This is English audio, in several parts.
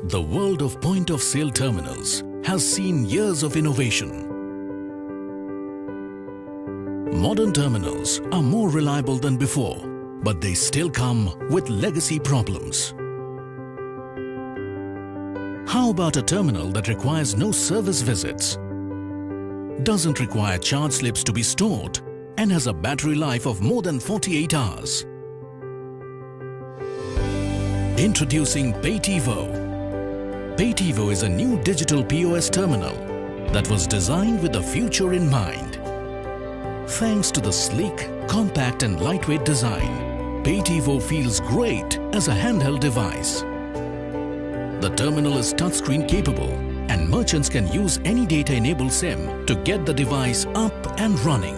The world of point-of-sale terminals has seen years of innovation. Modern terminals are more reliable than before, but they still come with legacy problems. How about a terminal that requires no service visits, doesn't require charge slips to be stored, and has a battery life of more than 48 hours? Introducing Paytivo. Paytivo is a new digital POS terminal that was designed with the future in mind. Thanks to the sleek, compact and lightweight design, Paytivo feels great as a handheld device. The terminal is touchscreen capable and merchants can use any data-enabled SIM to get the device up and running.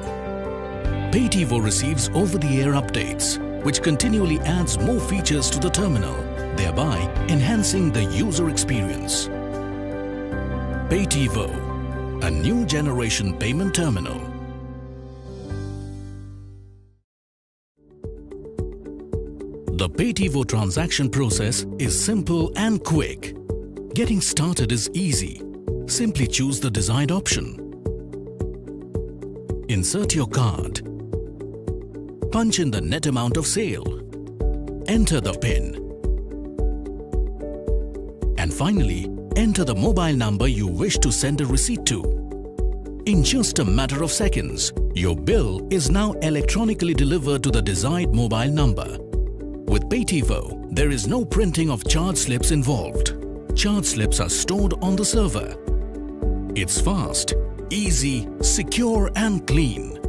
Paytivo receives over-the-air updates, which continually adds more features to the terminal, thereby enhancing the user experience. Paytivo, a new generation payment terminal. The Paytivo transaction process is simple and quick. Getting started is easy. Simply choose the desired option. Insert your card. Punch in the net amount of sale. Enter the PIN. And finally, enter the mobile number you wish to send a receipt to. In just a matter of seconds, your bill is now electronically delivered to the desired mobile number. With Paytivo, there is no printing of charge slips involved. Charge slips are stored on the server. It's fast, easy, secure and clean.